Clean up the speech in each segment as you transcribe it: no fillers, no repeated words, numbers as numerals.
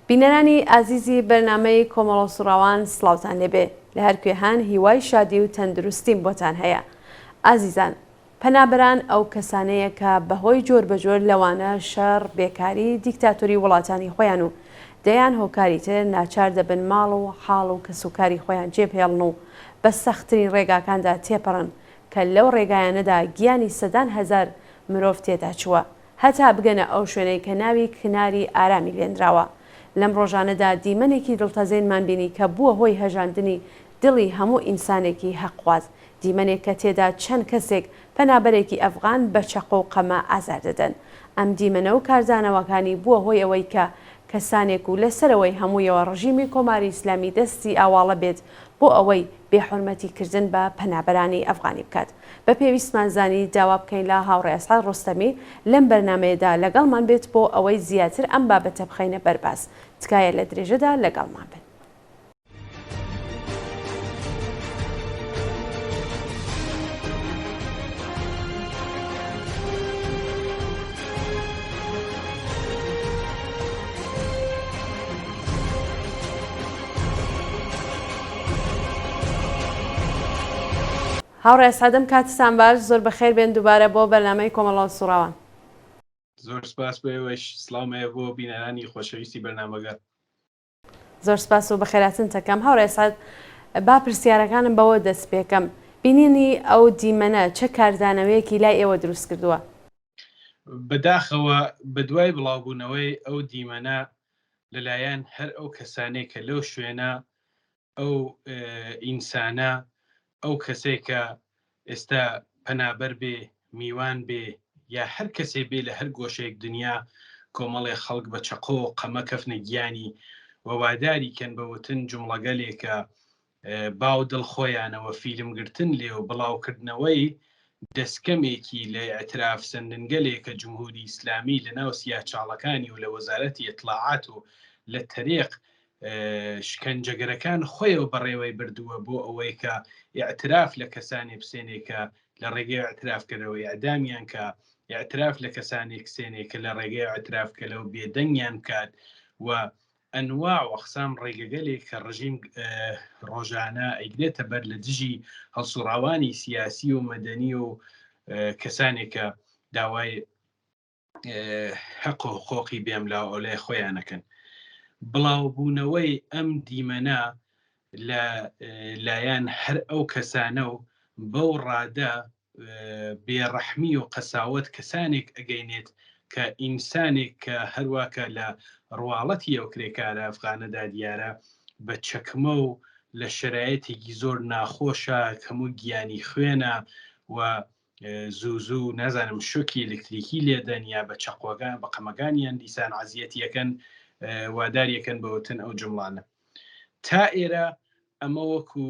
بینەرانی ئازیزی بەرنامەی کۆمەڵە سوڕاوان سڵاوتان لێبێ لە هەر کوێهان هیوای شادی و تەندروستیم بۆتان هەیە. ئازیزان پەنابەران ئەو کەسانەیە کە بەهۆی جۆر بەجۆر لەوانە شەڕ بێکاری دیکتاتۆری وڵاتانی خۆیان و دەیان هۆکاری تر ناچار دەبن ماڵ و حاڵ و کەسوکاری خۆیان جێبهێڵن و بە سەختترین ڕێگاکاندا تێپەڕن کە لەو ڕێگایانەدا گیانی سەدان هەزار مرۆڤ تێدا چووە هەتا بگەنە ئەو شوێنەی کە ناوی کناری ئارامی لێنراوە. لەم ڕۆژانەدا دیمەنێکی دڵتەزێنمان بینی کە بووە هۆی هەژاندنی دڵی هەموو ئینسانێکی حەقواز، دیمەنێک کە تێدا چەند کەسێک پەنابەرێکی ئەفغان بە چەقۆ و قەمە ئازار دەدەن. ئەم دیمەنە و کارزانەوەکانی بووە هۆی ئەوەی کە کەسانێک و لەسەرەوەی هەموویەوە ڕژیمی کۆماری ئیسلامی دەستی ئاواڵە بێت بۆ ئەوەی بێحورمەتیکردن بە پەنابەرانی ئەفغانی بکات. بە پێویستمانزانی داوا بکەین لە هاوڕێ ئەسعاد ڕۆستەمی لەم بەرنمەیەدا لەگەڵمان بێت بۆ ئەوەی زیاتر ئەم بابەتە بخەینە بەرباز. تکایە لە درێژەدا لەگەڵمان بن. هاوڕێ ئەسعادم کاتتان باش، زۆر بەخێر بێن دووبارە بۆ بەرنامەی کۆمەڵە سوڕاوان. زۆر سپاس بۆەوەش سڵامەیە بۆ بینەرانی خۆشەویستی بەرنامەگەر. زۆر سپاس و بەخێراتن تەکەم. هاوڕێ ئەسعاد با پرسیارەکانم بەوە دەست پێکەم. بینینی ئەو دیمەنە چه کاردانەوەیەکی لای ئێوە دروست کردووە؟ بەداخەوە بەدوای بڵاوبوونەوەی ئەو دیمەنە لەلایەن هەر ئەو کەسانێک کە لەو شوێنە ئەو ئینسانە ئەو کەسێک کە ئێستا پەنابەر بێ میوان بێ یا هەر کەسێ بێ لە هەر گۆشەیەک دنیا کۆمەڵێ خەڵک بە چەقۆ قەمە کەفنە گیانی وەواداری کەن بەوتن جومڵەگەلێکە باو دڵ خۆیانەوە فیلمگرتن لێ و بڵاوکردنەوەی دەستکەمێکی لە ئەتراف سندنگەلێکە جمهوری ئیسلامی لە ناو سیاچاڵەکانی و لە وەزارەتی ئەتلاعات و لە تەرێق شکەنجەگەرەکان خۆیەوە بەڕێوەی بردووە بۆ ئەوەی کە ئاعتراف لە کەسانی بسێنێکە لە ڕێگەی ئاعترافکەرەوەی ئەدامیان کە ئاعتراف لە کەسانێک سێنێکە لە ڕێگەی ئاعترافکەلە و بێدەنگیان کات و ئەنواع وەخسام ڕێگەگەلێک کە ڕژیم ڕۆژانە ئەیگرێتە بەر لە دژی هەڵسوڕاوانی سیاسی و مەدەنی و کەسانێکە داوای حەق و حقوقی بێملاو ئەولای خۆیانەکەن. بڵاوبوونەوەی ئەم دیمەنە لە لایەن هەر ئەو کەسانە و بەو ڕادە بێڕەحمی و قەساوت کەسانێک ئەگەینێت کە ئینسانێک کە هەروواکە لە ڕواڵەتی ئەو کرێکارە ئەفغانەدا دیارە بە چەکمە و لە شرایەتێکی زۆر ناخۆشە هەموو گیانی خوێنە و زوو نازانم شوکی ئلکتریکی لێدەن یا بە چەقۆگان بە قەمەگانیان دیسان عزیەتیەکەن واداریەکەن بەوتن ئەو جمڵانە. تا ئێرە ئەمە وەکو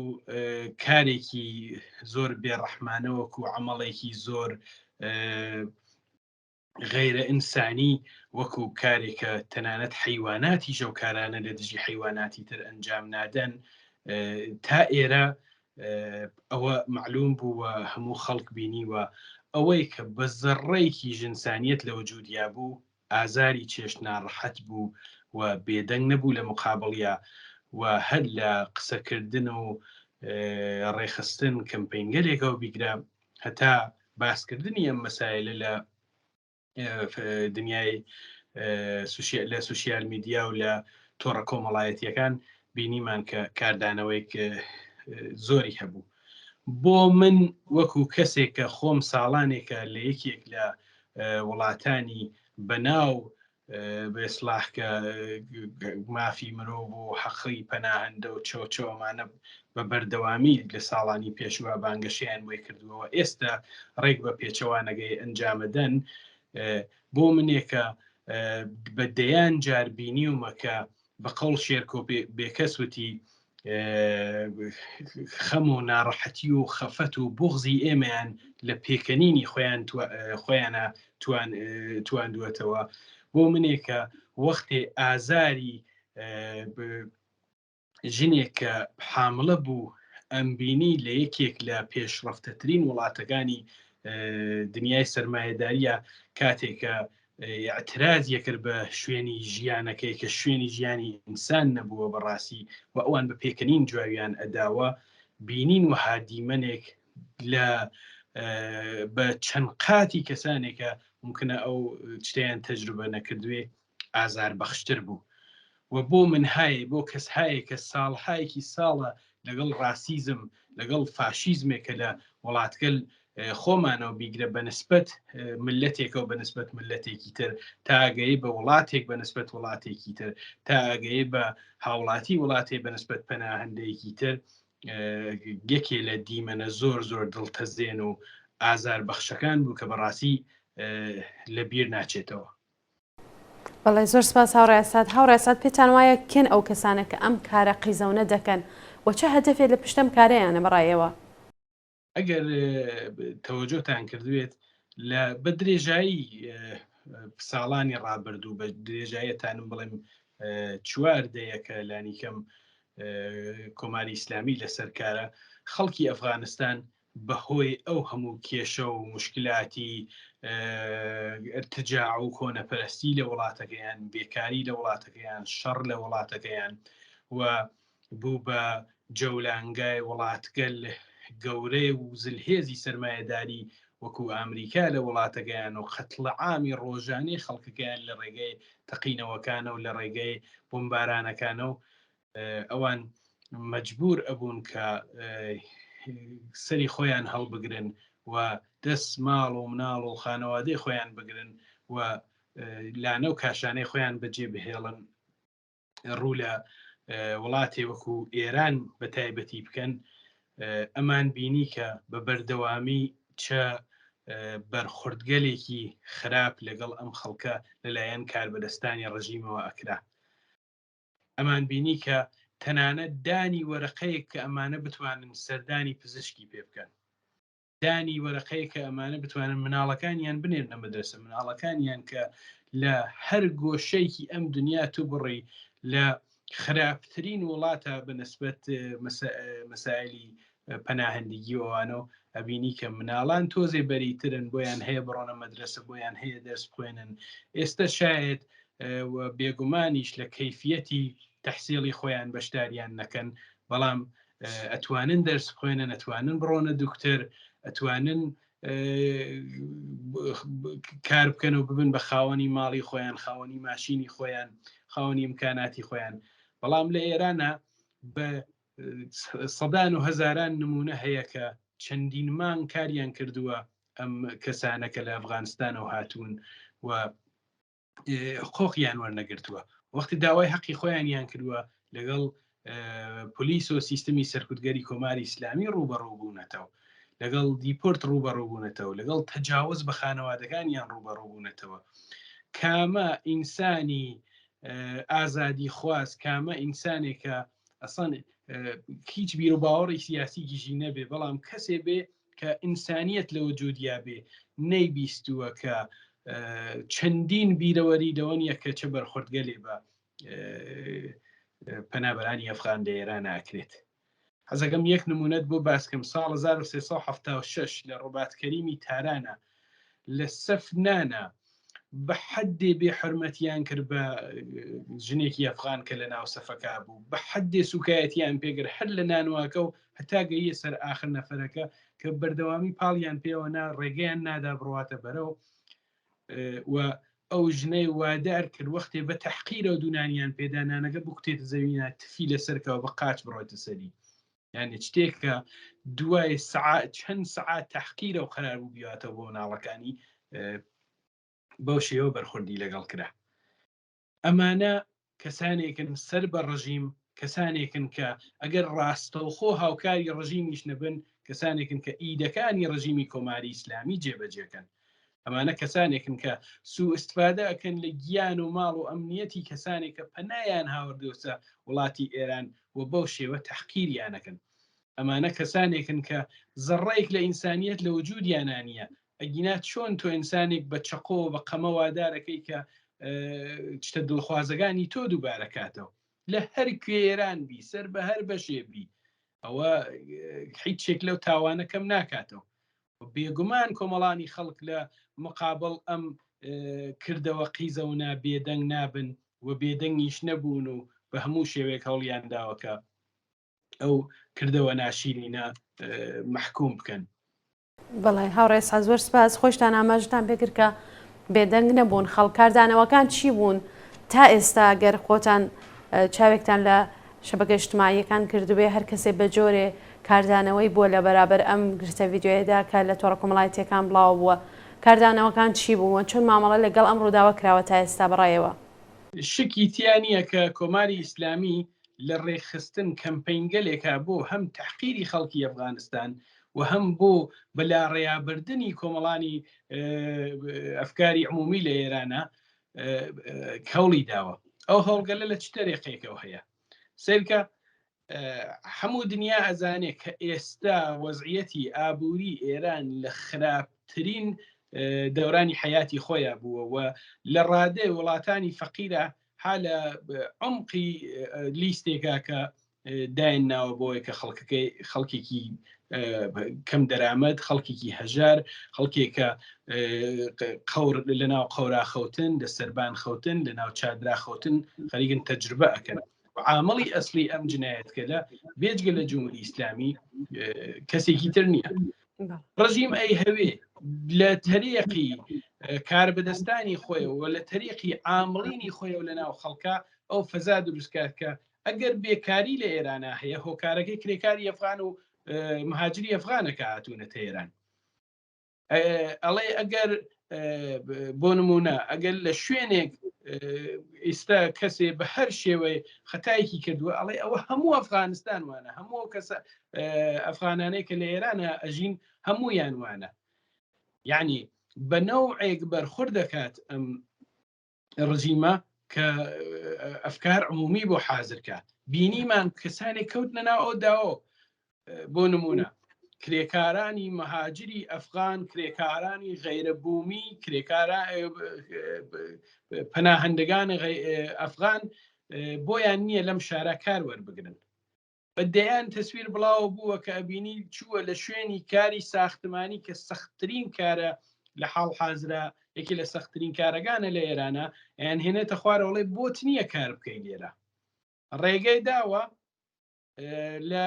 کارێکی زۆر بێڕەحمانە وەکو عەمەڵێکی زۆر غەیرە ئینسانی وەکو کارێکە تەنانەت حەیواناتی ژەوکارانە لە دژی حەیواناتی تر ئەنجام نادەن تا ئێرە ئەوە معلوم بووە هەموو خەڵک بینیوە ئەوەی کە بە زەڕێکی ژنسانیەت لە وجودیا بوو ئازاری چێشت ناڕەحەت بوو و بێدەنگ نەبوو لە مقابڵیا و هەر لە قسەکردن و ڕێخستن کەمپینگەلێکەوە بیگرە هەتا باسکردنی ئەم مەسایلە لە دنیای لە سوسیال میدیا و لە تۆڕە کۆمەڵایەتیەکان بینیمان کە کاردانەوەیک زۆری هەبوو. بۆ من وەکو کەسێک کە خۆم ساڵانێکە لە یەکێک لە وڵاتانی بەناو بێسلاح کە مافی مرۆڤ و حەقی پەناهەندە و چۆچۆمانە بە بەردەوامی لە ساڵانی پێشوە بانگەشیان وی کردووەوە ئێستا ڕێک بە پێچەوانەگەی ئەنجامەدەن بۆ منێکە بە دەیان جاربینی ومەکە بە قەڵ شێرکۆ بێکەسوتی خەم و ناڕەحەتی و خەفەت و بوغزی ئێمەیان لە پێکەنینی خۆیانە تواندوێتەوە بۆ منێکە وەختێ ئازاری ژنێک کە حامڵە بوو ئەمبینی لە یەکێک لە پێشڕەفتەترین وڵاتەکانی دنیای سەرمایەداریە کاتێکە اعتراض یەکرد بە شوێنی ژیانەکەی کە شوێنی ژیانی ئینسان نەبووە بەڕاستی و ئەوان بە پێکەنین جواویان ئەداوە بینین وها دیمەنێک لە بە چەند قاتی کەسانێکە ممکنە ئەو شتیان تەجروبە نەکردوێ ئازار بەخشتر بوو و بۆ من هەیە بۆ کەس هەیە کە ساڵهایەکی ساڵە لەگەڵ ڕاسیزم لەگەڵ فاشیزمێکە لە وڵاتگەل خۆمانەوە بیگرە بەنسبەت ملەتێکە و بەنسبەت ملەتێکی تر تا ئاگەی بە وڵاتێک بەنسبەت وڵاتێکی تر تا ئاگەی بە هاوڵاتی وڵاتی بەنسبەت پەناهەندەیەکی تر یەکێ لە دیمەنە زۆر زۆر دڵتەزێن و ئازار بەخشەکان بوو کە بەڕاستی لە بیر ناچێتەوە. بەڵێ زۆر سپاس هاوڕێسات پێتان وایە کێن ئەو کەسانە کە ئەم کارە قیزەونە دەکەن وچە هەدەفێت لە پشتم کارەیانە بەڕایەوە؟ ئەگەر تەوەجۆتان کردوێت لە بە درێژایی ساڵانی ڕابردوو بە درێژایەتانم بڵێم 4 دەیەکە لانیکەم کۆماری ئیسلامی لەسەر کارە خەڵکی ئەفغانستان بەهۆی ئەو هەموو کێشە و مشکلاتی ارتجاع و کۆنەپەرستی لە وڵاتەکەیان بێکاری لە وڵاتەکەیان شەڕ لە وڵاتەکەیان و بوو بە جەولانگای وڵاتگەل گەورەی و زلهێزی سەرمایهداری وەکو ئامریکا لە وڵاتەکەیان و قەتڵە عامی ڕۆژانەی خەڵکەکەیان لە ڕێگەی تەقینەوەکانە و لە ڕێگەی بۆمبارانەکانە و ئەوان مەجبور ئەبوون کە سەری خۆیان هەڵبگرن و دەست ماڵ و مناڵ و خانەوادەی خۆیان بگرن و لانە و کاشانەی خۆیان بەجێ بهێڵن ڕوو لە وڵاتی وەکو ئێران بە تایبەتی بکەن ئەمان بینی کە بە بەردەوامی چە بەرخوردگەلێکی خراپ لەگەڵ ئەم خەڵکە لەلایەن کاربەدەستانی ڕژیمەوە ئەکرا. ئەمان بینی کە تەنانەت دانی وەرەقەیەک کە ئەمانە بتوانن سەردانی پزیشکی پێ بکەن دانی وەرەقەیە کە ئەمانە بتوانن مناڵەکانیان بنێرنە مەدرسە مناڵەکانیان کە لە هەر گۆشەیەکی ئەم دنیا تو بڕی لە خراپترین وڵاتە بەنسبەت مەسائلی پەناهەندگی ئەوانە و ئەبینی کە مناڵان تۆزێ بەریترن بۆیان هەیە بڕۆنە مەدرسە بۆیان هەیە دەرس بخوێنن ئێستا شاید بێگومانیش لە کەیفیەتی تەحسیڵی خۆیان بەشداریان نەکەن بەڵام ئەتوانن دەرس بخوێنن ئەتوانن بڕۆنە دوکتەر ئەتوانن کار بکەن و ببن بە خاوەنی ماڵی خۆیان خاوەنی ماشینی خۆیان خاوەنی ئیمکاناتی خۆیان بەڵام لە ئێرانە بە سەدان و هەزاران نمونە هەیە کە چەندین مانگ کاریان کردووە ئەم کەسانەکە لە ئەفغانستانەوە هاتوون و خۆخیان وەرنەگرتووە وەختی داوای حەقی خۆیانیان کردووە لەگەڵ پلیس و سیستمی سەرکوتگەری کۆماری ئیسلامی ڕوبەڕوو بوونەتەوە لەگەڵ دیپۆرت ڕوبەڕوو بوونەتەوە لەگەڵ تەجاوز بە خانەوادەکانیان ڕوبەڕوو بوونەتەوە کامە ئینسانی ئازادی خواست کامە ئینسانێکە ئەسان هیچ بیر و باوەڕی سیاسیکیشی نەبێ بەڵام کەسێ بێ کە ئینسانیت لە وجودیا بێ نەیبیستووە کە چەندین بیرەوەری لەوەنیە کە چه بەرخوردگەلێ بە پەنابەرانی ئەفغان لە ئێران ئاکرێت حەزەکەم یەک نمونەت بۆ باسکەم ساڵ 1376 لە ڕۆباتکەریمی تارانە لە سەفنانە بە حەدێ بێ حرمەتیان کرد بە ژنێکی ئەفغان کە لە ناو سەفەکە بوو بە حەدێ سوکایەتیان پێگر هەر لە نانواکە و هەتا گەیە سەر ئاخر نەفەرەکە کە بەردەوامی پاڵیان پێوەنا ڕێگەیان نادا بڕواتە بەرەو و ئەو ژنەی وادار کرد وەختێ بە تەحقیرە و دوونانیان پێدانانەکە بکتێتە زەوینە تفی لەسەرکەوە بە قاچ بڕۆێتە سەری یعنی شتێککە دوای چەند سەعات تەحقیرە و قەرار بوو بیاتەوە بۆ مناڵەکانی بەو شێوە بەرخوردی لەگەڵ کرا ئەمانە کەسانێکن سەر بە ڕژیم کەسانێکن کە ئەگەر ڕاستەوخۆ هاوکاری ڕژیمیش نەبن کەسانێکن کە ئیدەکانی ڕژیمی کۆماری ئیسلامی جێبەجێکەن ئەمانە کەسانێکن کە سوء استفادە ئەکەن لە گیان و ماڵ و ئەمنیەتی کەسانێک کە پەنایان هاوردۆسە وڵاتی ئێران و بەو شێوە تەحقیریانەکەن ئەمانە کەسانێکن کە زەڕێک لە ئینسانیت لە وجودیانانیە ئەگینات چۆن تۆ ئینسانێک بە چەقۆ بە قەمە وادارەکەی کە شتە دڵخوازەکانی تۆ دووبارەکاتەوە لە هەر کوێران بی سەر بە هەر بەشێ بی ئەوە هیچ شێک لەو تاوانەکەم ناکاتەوە بێگومان کۆمەڵانی خەڵک لە مقابل ئەم کردەوە قیزەونا بێدەنگ نابن و بێدەنگیش نەبوون و بە هەموو شێوەیەک هەڵیان داوەکە ئەو کردەوە ناشیرینە محکوم بکەن. بەڵێ هاوڕێ زۆر سپاس خۆشتان ئاماژتان پێکرد کە بێدەنگ نەبوون خەڵکاردانەوەکان چی بوون تا ئێستا گەر خۆتان چاوێکتان لە شەبکە اجتماعیەکان کردوێ هەر کەسێ بە جۆرێ کاردانەوەی بووە لە بەرابەر ئەم گرتە ڤیددیۆیەدا کە لە تۆڕە کۆمەڵایەتیەکان بڵاو بووە کاردانەوەکان چی بوون چۆن مامەڵە لەگەڵ ئەم ڕووداوە کراوە تا ئێستا بڕایەوە شکی تیانە کە کۆماری ئیسلامی لە ڕێخستن کەمپینگەلێکا بۆ هەم تحقیری خەڵکی ئەفغانستان و هەم بۆ بەلا ڕێیابردننی کۆمەڵانی ئەفکاری عمومی لە ئێرانە کەوڵی داوە ئەو هەڵگەلە لە چ تەرێقێکەوە هەیە سێرکە هەموو دنیا ئەزانێ کە ئێستا وەزعیەتی ئابووری ئێران لە خراپترین دەورانی حیاتی خۆیان بووە و لە ڕادێ وڵاتانی فەقیرە ها لە عمقی لیستێکا کە داین ناوە بۆیە کە خەڵکێکی کەم دەرامەت خەڵکێکی هەژار خەڵکێکە قەور لە ناو قەورا خەوتن لە سەربان خەوتن لە ناو چادرا خەوتن خەریکن تەجربە ئەکەن عامڵی ئەسلی ئەم جنایەتکە لە بێجگە لە جمهوری ئیسلامی کەسێکی تر نییە ڕژیم ئەی هەوێ لە تەریقی کاربەدەستانی خۆیەوە لە تەریقی عامڵینی خۆیەوە لە ناو خەڵکە ئەو فەزا دروستکات کە ئەگەر بێکاری لە ئێرانە هەیە هۆکارەکەی کرێکاری ئەفغان و مهاجری ئەفغانەکە هاتوونەتە ئێران ئەڵێ ئەگەر بۆ نمونە ئەگەر لە شوێنێک ئێستا کەسێ بە هەر شێوەیە خەتایەکی کردووە ئەڵێ ئەوە هەموو ئەفغانستان وانە هەموو کەسە ئەفغانانەی کە لە ئێرانە ئەژین هەموویان وانە یعنی بە نەوعێک بەرخورد دەکات ئەم ڕژیمە کە ئەفکار عمومی بۆ حازرکە بینیمان کەسانێک کەوتنە ناو ئەو داوە بۆ نمونە کرێکارانی مەهاجری ئەفغان کرێکارانی غەیرەبوومی پەناهەندگانی ئەفغان بۆیان نییە لەم شارە کار وەربگرن بەدەیان تەسویر بڵاو بووە کە ئەبینی چووە لە شوێنی کاری ساختمانی کە سەختترین کارە لە حاڵ حازرا یەکی لە سەختترین کارەکانە لە ئێرانە یان هێنێتە خوارەوەڵێ بۆت نییە کار بکەی لێرە ڕێگەی داوە لە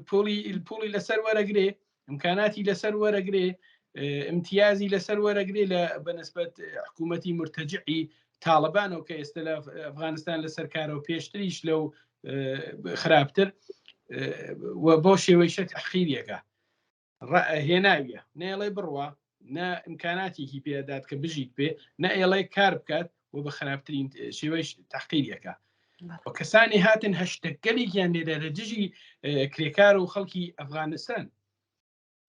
پۆلی لەسەر وەرەگرێ ئیمکاناتی لەسەر وەرەگرێ امتیازی لەسەر وەرەگرێ لە بەنسبەت حکوومەتی مرتەجعی تاڵبانەوە کە ئێستا لە ئەفغانستان لەسەر کارەوە پێشتریش لەو خراپتر و بۆ شێوەی شەت تەحقیریەکە هێناویە نێڵێ بڕوە نە ئیمکاناتێکی پێدات کە بژیت پێ نە ئێڵێ کار بکات و بە خراپترین شێوەی تەحقیریەکە و کەسانی هاتن هەشتەگەلێکیان لێرە لە دژی کرێکار و خەڵکی ئەفغانستان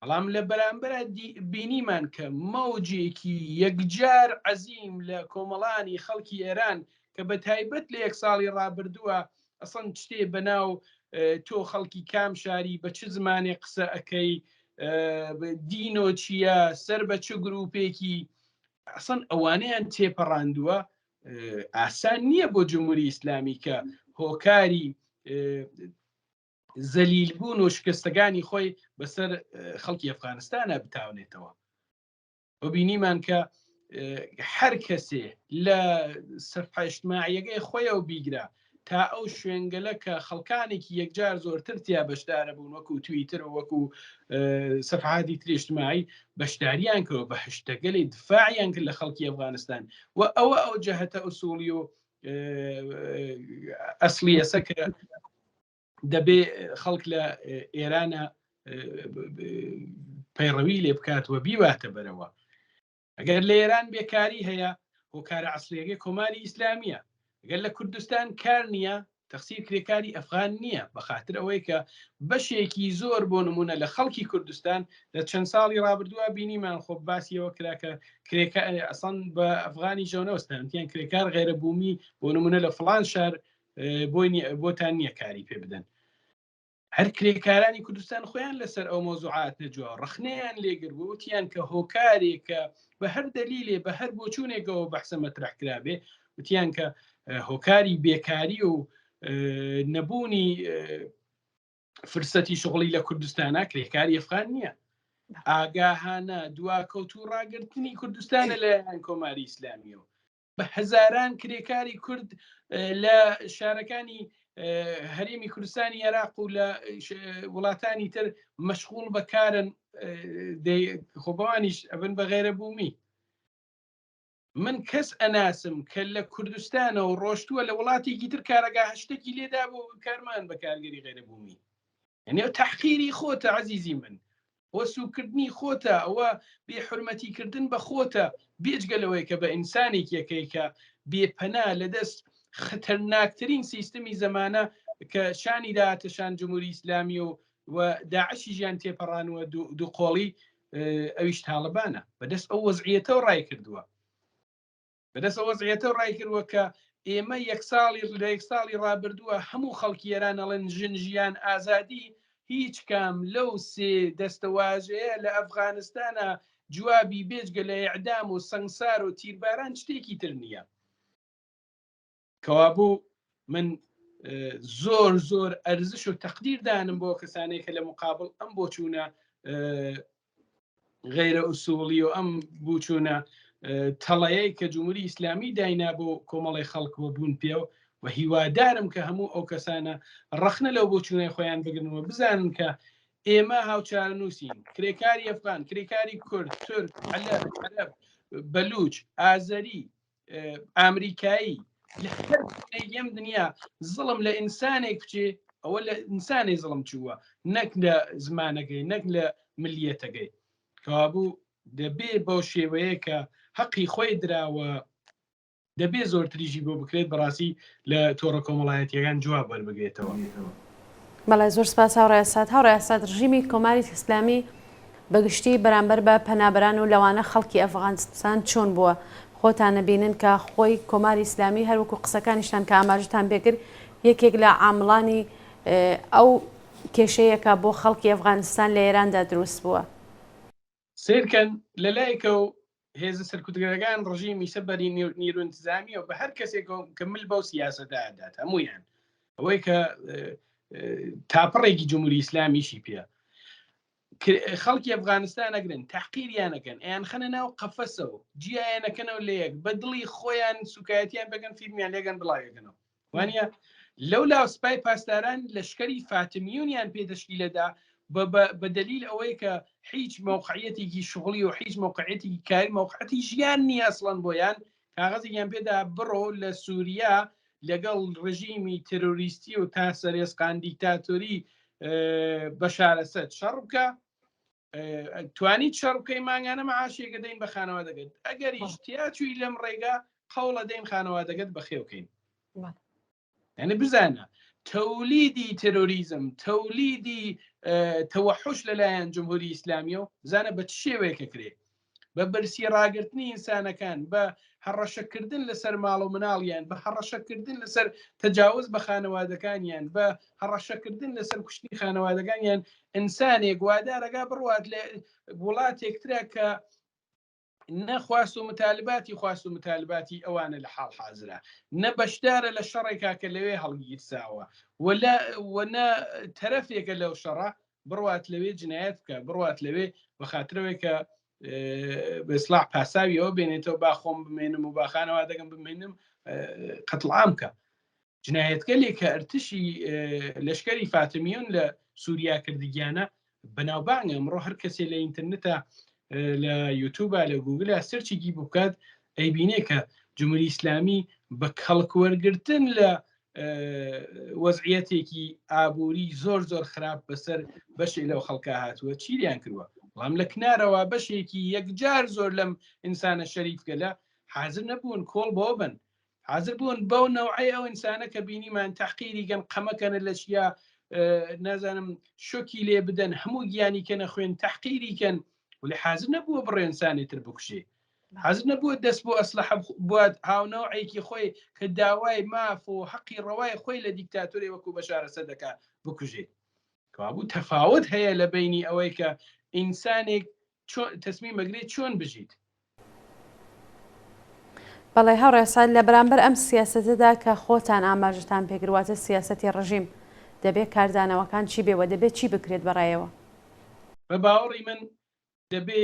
بەڵام لە بەرامبەرە بینیمان کە مەوجێکی یەکجار عەزیم لە کۆمەڵانی خەڵکی ئێران کە بە تایبەت لە یەک ساڵی ڕابردووە ئەسڵەن شتێ بەناو تۆ خەڵکی کام شاری بە چ زمانێ قسە ئەەکەی دینۆ چییە سەر بە چ گروپێکی ئەسڵەن ئەوانەیان تێپەڕاندووە ئاسان نییە بۆ جمهوری ئیسلامی کە هۆکاری زەلیلبوون و شکستەکانی خۆی بەسەر خەڵکی ئەفغانستانە بتاونێتەوە بۆ بینیمان کە هەر کەسێ لە سەفحە اجتماعیەکەی خۆیەوە بیگرە تا ئەو شوێنگەلە کە خەڵکانێکی یەکجار زۆرتر تیا بەشدارە بوون وەکو تویتر وەکو سەفحاتی تری اجتماعی بەشداریان کردەوە بە هەشتەگەلی دفاعیان کرد لە خەڵکی ئەفغانستان و ئەوە ئەو جەهەتە ئوسوڵی و ئەسلی ئەسە کە دەبێ خەڵک لە ئێرانە پەیڕەوی لێ بکاتوە بیواتە بەرەوە ئەگەر لە ئێران بێکاری هەیە هۆکارە عەسڵیەکەی کۆماری ئیسلامیە ئەگەر لە کوردستان کار نییە تەقسیر کرێکاری ئەفغان نییە بەخاتر ئەوەی کە بەشێکی زۆر بۆ نمونە لە خەڵکی کوردستان لە چەند ساڵی ڕابردووە بینیمان خۆ باسیەوە کراکە ئەسڵەن بە ئەفغانی ژەونەوەستانتیان کرێکار غێرەبوومی بۆ نمونە لە فڵان شار بۆتان نییە کاری پێ بدەن هەر کرێکارانی کوردستان خۆیان لەسەر ئەو مۆزوعات نەجووە ڕخنەیان لێگر وتیان کە هۆکارێکە بە هەر دەلیلێ بە هەر بۆچوونێکەوە بەحسە مەترەحکرابێ وتیان کە هۆکاری بێکاری و نەبوونی فرسەتی شغڵی لە کوردستانە کرێکاری ئەفغان نییە ئاگاهانە دواکەوتوو ڕاگررتنی کوردستانە لەلایەن کۆماری ئیسلامیەوە بە هەزاران کرێکاری کورد لە شارەکانی هەرێمی کوردستانی عێراق و لە وڵاتانی تر مەشغوڵ بەکارن خۆبەوانیش ئەبن بە غێرە بوومی. من کەس ئەناسم کە لە کوردستانەوە ڕۆشتووە لە وڵاتێکی تر کارەگا هەشتێکی لێدا بۆ کارمان بە کارگەری غێرە بوومی. یعنی تحقیری خۆتە عەزیزی من، وەسوکردنی خۆتە، ئەوە بێحورمەتیکردن بە خۆتە، بێجگەلەوەی کە بە ئینسانێک یەکەی کە بێپەنا لەدەست خەتەرناکترین سیستمی زەمانە کە شانی داهاتە شان جمهوری ئیسلامی و داعشی ژیان تێپەڕانوە دوو قۆڵی ئەویش تاڵبانە بەدەست ئەو وەزعیەتەوە ڕای کردووە، بەدەست ئەو وەزعیەتەوە ڕای کردووە کە ئێمە یەک ساڵی ڕابردووە هەموو خەڵکی ئێران ئەڵێن ژیان ئازادی، هیچ کام لەو سێ دەستەواژەیە لە ئەفغانستانە جوابی بێجگە لە ئیعدام و سەنگسار و تیرباران شتێکی تر نییە. کەوابوو من زۆر ئەرزش و تەقدیر دانم بۆ کەسانەی کە لە مقابل ئەم بۆچوونە غێرە ئوسوڵی و ئەم بووچوونە تەڵەیەی کە جمهوری ئیسلامی داینا بۆ کۆمەڵی خەڵکەوە بوون پێو و هیوادارم کە هەموو ئەو کەسانە ڕەخنە لەو بۆچوونەی خۆیان بگرنەوە، بزانن کە ئێمە هاوچارە نووسین، کرێکاری ئەفغان، کرێکاری کورد، تورک، عەرەب، بەلوچ، ئازەری، ئامریکایی، لە هەر دنیا زڵم لە ئینسانێک بچێ ئەوە لە ئینسانی زڵم چووە، نەک لە زمانەکەی، نەک لە ملیەتەکەی. کەوابوو دەبێ بەو شێوەیە کە حەقی خۆی دراوە دەبێ زۆر تریژی بۆ بکرێت بەڕاستی لە تۆڕە کۆمەڵایەتیەکان جواب وەربگرێتەوە. بەڵێ زۆر سپاس هاوڕێسات. هاوڕێسات ڕژیمی کۆماری ئیسلامی بەگشتی بەرامبەر بە پەنابەران و لەوانە خەڵکی ئەفغانستان چۆن بووە؟ خۆتان نەبینن کە خۆی کۆماری ئیسلامی هەروەکو قسەکانیشتان کە ئاماژتان پێکرد یەکێک لە عامڵانی ئەو کێشەیەکە بۆ خەڵکی ئەفغانستان لە ئێراندا دروست بووە. سیرکەن لەلایەکە و هێزە سەرکوتگەرەکان ڕژیمی سەبەری نیروانتزامیە و بە هەر کەسێک کەمل بەو سیاسەتەدات هەمویان ئەوەی کە تاپەڕێکی جمهوری ئیسلامیشی پێ خەڵکی ئەفغانستان ئەگرن تحقیریانەکەن ئەیان خەنە ناو قەفەسەوە جیایانەکەنەوە لە یەک بە دڵی خۆیان سوکایەتیان بگەن فیلمیان لێگەن بڵاوێگەنەوە وانە لەو لاو سپای پاسداران لەشکری فاتمیونیان پێدەشکیلەدا بە دلیل ئەوەی کە هیچ موقعیەتێکی شغلی و هیچ موقعیەتێکی کاری موقعەتی ژیان نییە ئەسڵەن بۆیان کاغەزێکیان پێدا بڕۆ لە سووریا لەگەڵ ڕژیمی تروریستی و تا سەرێسقان دیکتاتۆری بەشار ئەسەد شەڕ بکە توانیت شەڕ بکەی مانگانە مەعاشێکە دەین بە خانەوادەگەت ئەگەریش تیاچووی لەم ڕێگا قەوڵە دەین خانەوادەگەت بەخێوکەین. یعنی بزانە تەولیدی تروریزم تەولیدی تەوەحوش لەلایەن جمهوری ئیسلامیە و زانە بە چ شێوەیەکە کرێ بە بەرسی ڕاگررتنی ئینسانەکان بە هەڕەشەکردن لەسەر ماڵ و مناڵیان بە هەڕەشەکردن لەسەر تەجاوز بە خانەوادەکانیان بە هەڕەشەکردن لەسەر کوشتنی خانەوادەکانیان ئینسانێک وادارەگا بڕوات لە وڵاتێکترا کە نەخواست و متالباتی خواست و متالباتی ئەوانە لە حاڵ حازرا نە بەشدارە لە شەڕێکا کە لەوێ هەڵگیرساوە وەنە تەرەفێکە لەو شەڕە بڕوات لەوێ جنایەت بکە بڕوات لەوێ بەخاترەوەی کە بەسلاح پاساوی ئەوە بێنێتەوە با خۆم بمێنم و باخانەوە دەگەم بمێنم قەتڵعام کە جنایەتگەلێک کە ئەرتشی لەشکری فاتمیون لە سووریا کردگیانە بەناوبانگە ئەمڕۆ هەر کەسێ لە ئینترنێتە لە یوتیوبە لە گوگلە سەرچێکی بکات ئەیبینێ کە جمهوری ئیسلامی بە کەڵکوەرگرتن لە وەزعیەتێکی ئابووری زۆر خراپ بەسەر بەشێ لەو خەڵکە هاتووە چیریان کردووە بەڵام لە کنارەوە بەشێکی یەکجار زۆر لەم ئینسانە شەریفگەلە حاضر نەبوون کۆڵ بۆ بن حاضر بوون بەو نەوعی ئەو ئینسانە کە بینیمان تحقیری گەن قەمەکەنە لە چیا نازانم شۆکی لێ بدەن هەموو گیانی کەنە خوێن تحقیریکەن ولی حاضر نەبووە بڕێنسانی تر بکوژێ حاضر نەبووە دەست بۆ ئەسلحە بوات هاونەوعێکی خۆی کە داوای ماف و حەقی ڕەوای خۆی لە دیکتاتۆری وەکو بەشار ئەسەد دەکا بکوژێت کەوابوو تەفاوت هەیە لە بینی ئەوەی کە ئینسانێک تەسمیم بەگرێت چۆن بژیت. بەڵێ هەوڕێسان لە بەرامبەر ئەم سیاسەتەدا کە خۆتان ئاماژتان پێگرواتە سیاسەتی ڕژیم دەبێت کاردانەوەکان چی بێوە دەبێت چی بکرێت بەڕایەوە؟ بە باوەڕی من دەبێ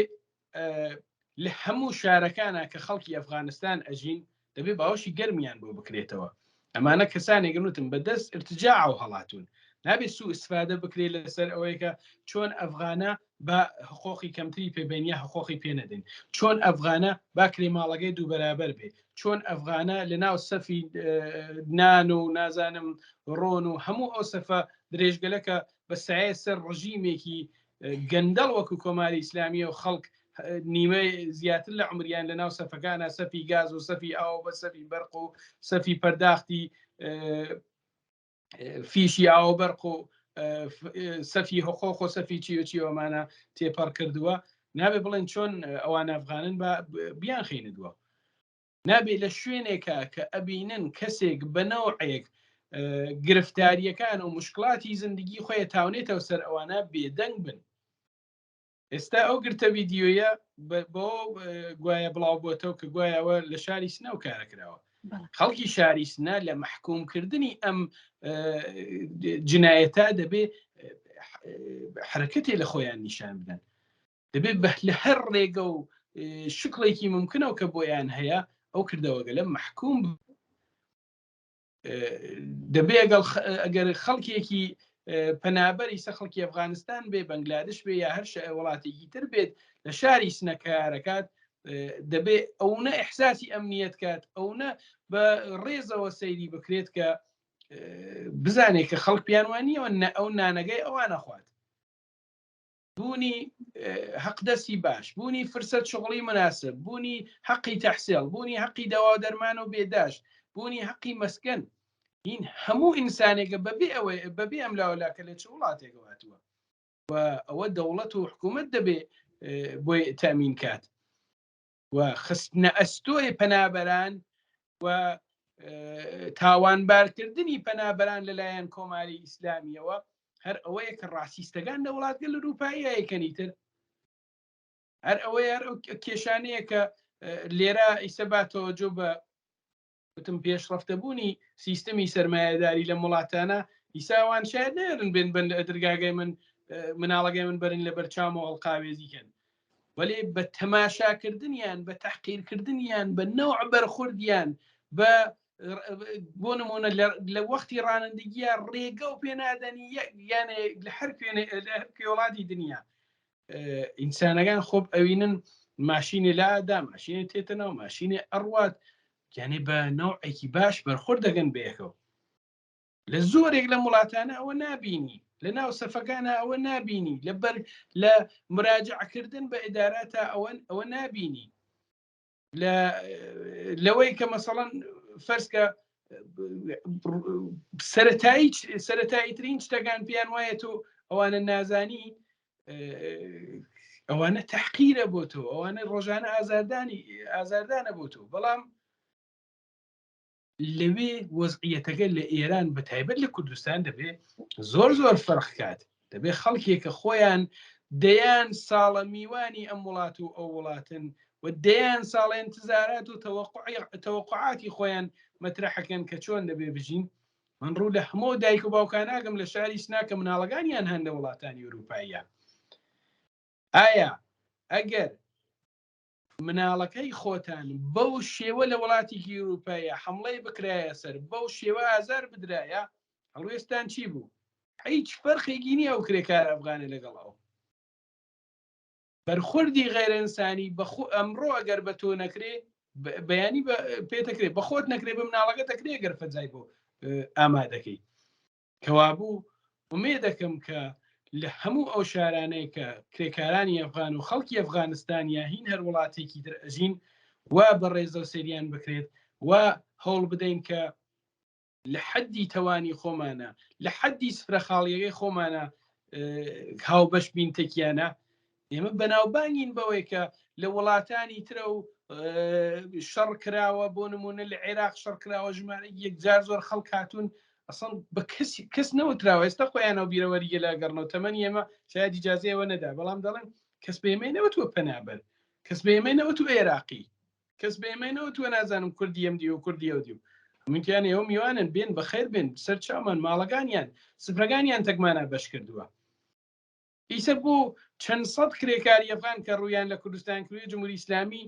لە هەموو شارەکانە کە خەڵکی ئەفغانستان ئەژین دەبێ باوەشی گەرمیان بۆ بکرێتەوە. ئەمانە کەسانێک نوتم بەدەست ارتجاع و هەڵاتون نابێت سوء استفادە بکرێت لەسەر ئەوەیەکە چۆن ئەفغانە بە حقوقی کەمتری پێبینە حقوقی پێنەدەین، چۆن ئەفغانە با کرێماڵەکەی دوو بەرابەر بێ، چۆن ئەفغانە لە ناو سەفی نان و نازانم ڕۆن و هەموو ئەو سەفە درێژگەلەکە بە سایە سەر ڕژیمێکی گەندەڵ وەکو کۆماری ئیسلامی و خەڵک نیمە زیاتر لە عمریان لە ناو سەفەکانە سەفی گاز و سەفی ئاو بە سەفی بەرق و سەفی پەرداختی فیشی ئاو بەرق و سەفی حقوق و سەفی چیوەمانە تێپەڕ کردووە. نابێ بڵێن چۆن ئەوان ئەفغانن بیان خینردووە. نابێ لە شوێنێکە کە ئەبینن کەسێک بە نەوعەیەک گرفتاریەکان و مشکلاتی زندگی خۆی تاونێتەوە سەر ئەوانە بێدەنگ بن. ئێستا ئەو گرتە ویددیۆیە بۆ گوایە بڵاو بۆتەوە کە گوایەوە لە شاری سنە و کارەکراوە. خەڵکی شاری سنە لە محکومکردنی ئەم جنایەتە دەبێ حرەکەتێ لە خۆیان نیشان بدەن، دەبێت لە هەر ڕێگە و شکڵێکی ممکنەوە کە بۆیان هەیە ئەو کردەوەگە لە محکوم دەبێ ئەگەر خەڵکێکی پەنابەری سەخڵکی ئەفغانستان بێ بەنگلادش بێ یا هەر وڵاتێکی تر بێت لە شاری سنەکارەکات دەبێ ئەوە ئەحساسی ئەمنیەت کات ئەوە بە ڕێزەوە سەیری بکرێت کە بزانێت کە خەڵک پیانوانیەوە ئەو نانەگەی ئەوانە خوات بوونی حەقدەستی باش، بوونی فرسەت شغڵی مناسب، بوونی حەقی تەحسیل، بوونی حەقی دەوا و دەرمان و بێداشت، بوونی حەقی مەسکەن. این هەموو ئینسانێکە بەبێ ئەم لاوەلاکە لە چ وڵاتێک هاتووە و ئەوە دەوڵەت و حکوومەت دەبێ بۆی تەمین کات و خستنە ئەستۆی پەنابەران و تاوانبارکردنی پەنابەران لەلایەن کۆماری ئیسلامیەوە هەر ئەوەیە کە ڕاستیستەکان لە وڵاتگەل ئەوروپاییەکەنی تر هەر ئەوەیە کێشانەیە کە لێرە ئیسەباتەوە جۆ بە وتم پێشڕەفتەبوونی سیستەمی سەرمایهداری لە وڵاتانە ئیساوان شاید نێرن بێن بن دەرگاگەی مناڵەگەی من بەرن لە بەرچام و هەڵقاوێزیکەن، وەلێ بە تەماشاکردنیان بە تەحقیرکردنیان بە نەوع بەرخوردیان بە بۆ نمونە لە وەختی ڕانندگیە ڕێگە و پێنادەنی یانێ لە هەر وڵاتی دنیا ئینسانەکان خۆب ئەوینن ماشینی لادا ماشینی تێتەنەوە ماشینی ئەڕوات یعنی بە نەوعێکی باش بەرخورد دەگەن بەیەکەوە. لە زۆرێک لە وڵاتانە ئەوە نابینی، لە ناو سەفەکانە ئەوە نابینی، لە مراجعکردن بە ئیداراتە ئەوە نابینی، لەوەی کە مەسەڵەن فەرزکە سەرەتایی ترین شتەکان پێیان وایەت و ئەوانە نازانی ئەوانە تەحقیرە بۆ تۆ، ئەوانە ڕۆژانە ئازاردانە بۆ تۆ. بەڵام لەوێ وەزعیەتەکە لە ئێران بە تایبەت لە کوردستان دەبێ زۆر فەرق کات، دەبێ خەڵکێکە خۆیان دەیان ساڵە میوانی ئەم وڵات و ئەو وڵاتن و دەیان ساڵە انتزارات و تەوەقعاتی خۆیان مەترەحەکەن کە چۆن دەبێ بژین. من ڕوو لە هەموو دایک و باوکاناگەم لە شاری سناکە مناڵەکانیان هەن لە وڵاتانی ئەوروپاییە. ئایا ئەگەر مناڵەکەی خۆتان بەو شێوە لە وڵاتێکی ئەوروپایە حمڵەی بکرایە سەر بەو شێوە ئازار بدرایە هەڵوێستان چی بوو؟ هیچ فەرقێکی نییە ئەو کرێکار ئەفغانە لەگەڵ ئەو بەرخوردی غێرئینسانی ئەمڕۆ ئەگەر بە تۆ نەکرێ بەیانی پێتەکرێ بە خۆت نەکرێ بە مناڵەکە دەکرێ گەر فەرجای بۆ ئامادەکەی کەوابوو ومێ دەکەم کە لە هەموو ئەو شارانەیە کە کرێکارانی ئەفغان و خەڵکی ئەفغانستان یا هین هەر وڵاتێکی تر ئەژین وا بە ڕێزە و سەریان بکرێت و هەوڵ بدەین کە لە حەدی تەوانی خۆمانە لە حەدی سفرەخاڵیەکەی خۆمانە هاوبەش بین تێکیانە. ئێمە بەناوبانگین بەوەی کە لە وڵاتانی ترە و شەڕ کراوە بۆ نمونە لە عێراق شەڕ کراوە ژمارە یەکجار زۆر خەڵک هاتوون ئەسڵ بە کەس نەوتراوە ئێستا خۆیانەوە بیرەوەریگە لاگەڕنەوە تەمەنی ئێمە شاید ئیجازەیەوە نەدا بەڵام دەڵێن کەس بە ئێمەی نەوتووە پەنابەر، کەس بە ئێمەی نەوتووە عێراقی، کەس بە ئێمەی نەوتووە نازانم کوردی ئەم دی و کوردی ئەو دی و منکیان ئێوە میوانن بێن بەخێر بێن سەر چاومان ماڵەکانیان سفرەکانیان تەکمانە بەش کردووە. ئیسە بۆ چەند سەد کرێکاری ئەفغان کە ڕویان لە کوردستان کردوێ جمهوری ئیسلامی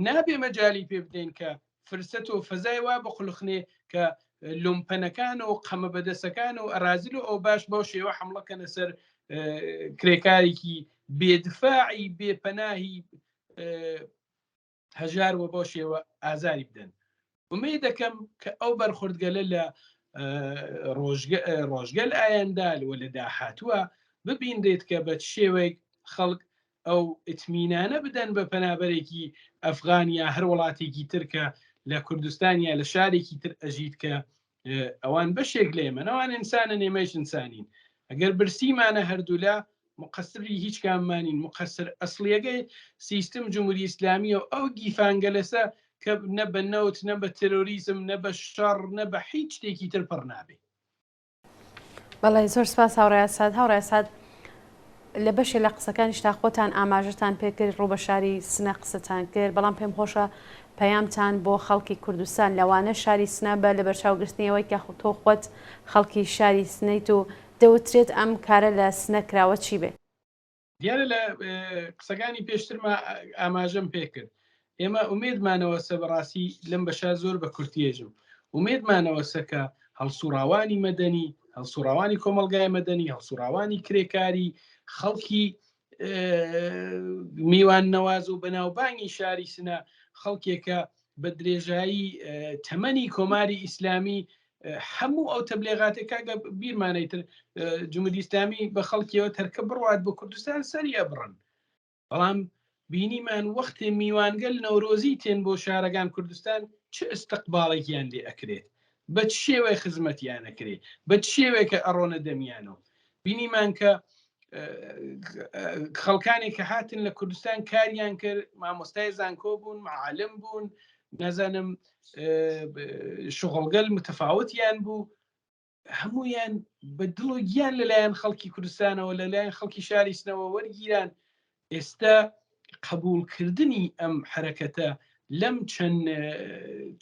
نابێ مەجای پێ بدەین کە فرسەت و فەزای وا بخلوخنێ کە لۆمپەنەکان و قەمە بەدەستەکان و ئەرازل و ئەو باش بەو شێوە حمڵەکەنە سەر کرێکارێکی بێدفاعی بێپەناهی هەژارەوە بۆ شێوە ئازاری بدەن. ومێ دەکەم کە ئەو بەرخوردگەلە لە ڕۆژگەل ئایاندا وە لە داهاتووە ببیندێت کە بە شێوەیەک خەڵک ئەو ئتمینانە بدەن بە پەنابەرێکی ئەفغانیا هەر وڵاتێکی ترکە لە کوردستانیا لە شارێکی تر ئەژیت کە ئەوان بەشێک لێمە ئەوان ئینسانە نێمەش ئینسانین. ئەگەر برسیمانە هەردوولا مقصری هیچ کاممانین، مقصر ئەسلیەکەی سیستم جمهوری ئیسلامی و ئەو گیفانگە لەسە کە نە بە نەوت نە بە تێرۆریزم نە بە شەڕ نە بە هیچ شتێکی تر پڕ نابێ. بەڵێ زۆر سپاس هاوڕێ سعد. هاوڕێ سعد لە بەشێ لە قسەکانیشتا خۆتان ئاماژەتان پێکرد ڕوو بە شاری سنە قسەتان کرد، بەڵام پێم خۆشە پەیامتان بۆ خەڵکی کوردستان لەوانە شاری سنە بە لە بەرچاوگرتنیەوەی کە تۆ خۆت خەڵکی شاری سنەیت و دەوترێت ئەم کارە لە سنە کراوە چی بێ؟ دیارە لە قسەکانی پێشترمە ئاماژەم پێکرد. ئێمە ئومێدمانەوە سە بەڕاستی لەم بەشا زۆر بە کورتێژم ئومێدمانەوە سەکە هەڵسوڕاوانی مەدەنی، هەڵسوڕاوانی کۆمەلگای مەدەنی، هەڵسوڕاوانی کرێکاری خەڵکی میوان نەواز و بەناوبانگی شاری سنە خەڵکێکە بە درێژایی تەمەنی کۆماری ئیسلامی هەموو ئەو تەبلێغاتێکا بیرمانەیتر جمهوری ئیسلامی بە خەڵکیەوە تەرکە بڕوات بۆ کوردستان سەریە بڕن. بەڵام بینیمان وەختێ میوانگەل نەورۆزی تێن بۆ شارەکان کوردستان چه ئستقباڵێکیان لێ ئەکرێت، بە چ شێوەیە خزمەتیان ئەکرێت، بە چ شێوەیەکە ئەڕۆنە دەمیانەوە. بینیمان کە خەڵکانێک کە هاتن لە کوردستان کاریان کرد، مامۆستای زانکۆ بوون، معالم بوون، نەزانم شغڵگەل متەفاوتیان بوو، هەمویان بە دڵ و گیان لەلایەن خەڵکی کوردستانەوە لەلایەن خەڵکی شاری سنەوە وەرگیران. ئێستا قبولکردنی ئەم حرەکەتە لەم چەند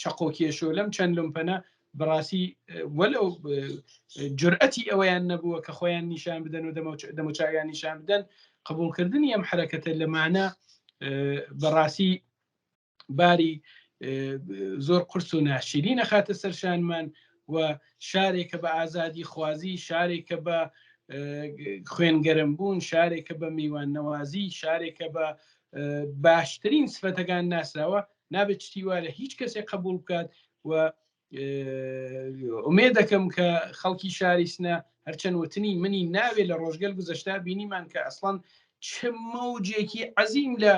چەقۆکێشۆ لەم چەند لۆمپەنە بەڕاستی وەلەو جورئەتی ئەوەیان نەبووە کە خۆیان نیشان بدەن و دەموچاویان نیشان بدەن، قبولکردنی ئەم حرەکەتە لەمانە بەڕاستی باری زۆر قرس و ناشرین نەخاتە سەرشانمان و شارێکە بە ئازادی خوازی، شارێکە بە خوێنگەرم بوون، شارێکە بە میوان نەوازی، شارێکە بە باشترین سفەتەکان ناسراوە نابێت شتی وا لە هیچ کەسێک قبول بکات. و ئومێ دەکەم کە خەڵکی شاری سنە هەرچەند وتنی منی ناوێت لە ڕۆژگەل گوزەشتا بینیمان کە ئەسڵان چ مەوجێکی عەزیم لە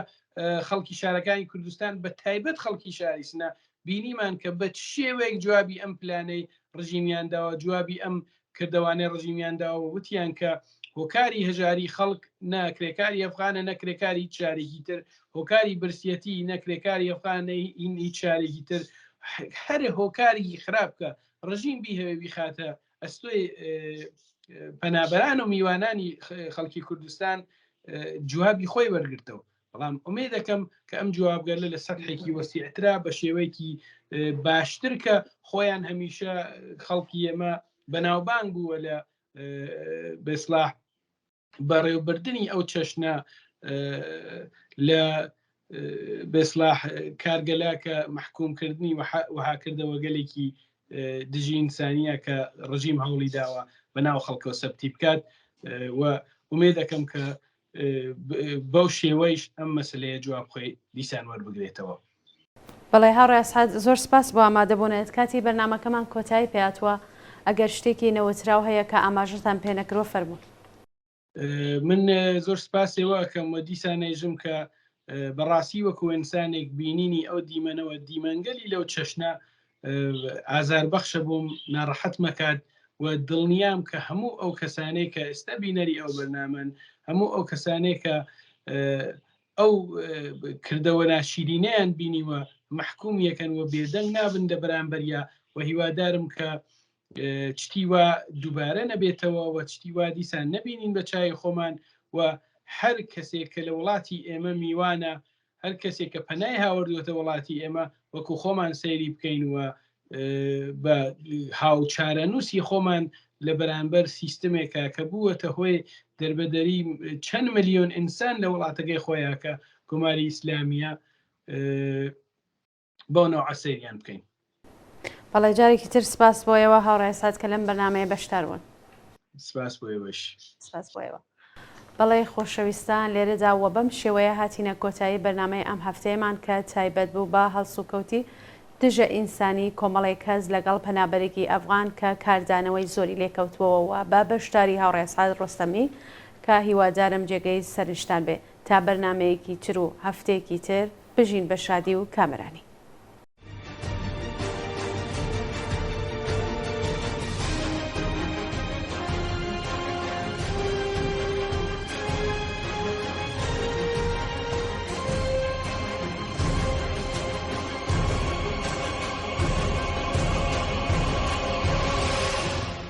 خەڵکی شارەکانی کوردستان بە تایبەت خەڵکی شاری سنە بینیمان کە بە شێوەیەک جوابی ئەم پلانەی ڕژیمیانداوە، جوابی ئەم کردوانەی ڕژیمیانداوە، وتیان کە هۆکاری هەژاری خەڵک نەکرێکاری ئەفغانە نەکرێکاری شارێکی تر، هۆکاری برسیەتی نەکرێکاری ئەفغانەی هیچ شارێکی تر، هەر هۆکاری خراپکە ڕژیم بیهەوێ بیخاتە ئەستۆی پەنابەران و میوانانی خەڵکی کوردستان جوابی خۆی وەرگرتەوە. بەڵام ئومێ دەکەم کە ئەم جوابگەرە لە سەرحێکی وەسیعترا بە شێوەیەکی باشتر کە خۆیان هەمیشە خەڵکی ئێمە بەناوبانگ بووە لە بەسلاح بەڕێوەبردننی ئەو چەشنە لە بەسلاح کارگەلا کە محکومکردنی وهاکردەوە گەلێکی دژی ئینسانیە کە ڕژیم هەوڵی داوە بەناو خەڵکەوە سەبتی بکات. و ئومێ دەکەم کە بەو شێوەیش ئەم مەسلەیە جواب خۆی دیسان وەربگرێتەوە. بەڵێ هاوڕێ سعد زۆر سپاس بۆ ئامادەبوونێت. کاتی بەرنامەکەمان کۆتایی پێهاتووە، ئەگەر شتێکی نەوتراو هەیە کە ئاماژەتان پێنەکرۆ فەرموون. من زۆر سپاسێوە کەم وە دیسانەیژم کە بەڕاستی وەکو ئینسانێک بینینی ئەو دیمەنەوە دیمەنگەلی لەو چەشنە ئازاربەخشە بووم، ناڕەحەت مەکات و دڵنیام کە هەموو ئەو کەسانەی کە ئێستا بینەری ئەو بەرنامەن، هەموو ئەو کەسانەی کە ئەو کردەوە ناشیرینەیان بینیوە محکوم یەکەن و بێدەنگ نابن لە بەرامبەریا و هیوادارم کە چتی وا دووبارە نەبێتەوە و چتی وا دیسان نەبینین بە چای خۆمان. و هەر کەسێک کە لە وڵاتی ئێمە میوانە، هەر کەسێک کە پەنای هاوردوێتە وڵاتی ئێمە وەکو خۆمان سەیری بکەین و بە هاوچارە نووسی خۆمان لە بەرامبەر سیستمێکە کە بووەتە هۆی دەربەدەری چەند ملیۆن ئینسان لە وڵاتەکەی خۆیان کە کۆماری ئیسلامیە بۆ نەوع سەیریان بکەین. بەڵێ جارێکی تر سپاس بۆیەوە هاوڕێ سات کە لەم بەرنامەیە بەشدار بوون. سپاس بۆیەوەش. سپاس بۆیەوە. بەڵێ خۆشەویستان لێرەدا وە بەم شێوەیە هاتینە کۆتایی بەرنامەی ئەم هەفتەیەمان کە تایبەت بوو بە هەڵسوکەوتی دژە ئینسانی کۆمەڵی کەس لەگەڵ پەنابەرێکی ئەفغان کە کاردانەوەی زۆری لێکەوتووەوە بە بەشداری هاوڕێ سعد ڕۆستەمی کە هیوادارم جێگەی سەرنجتان بێ تا بەرنمەیەکی تر و هەفتەیەکی تر بژین بە شادی و کامەرانی.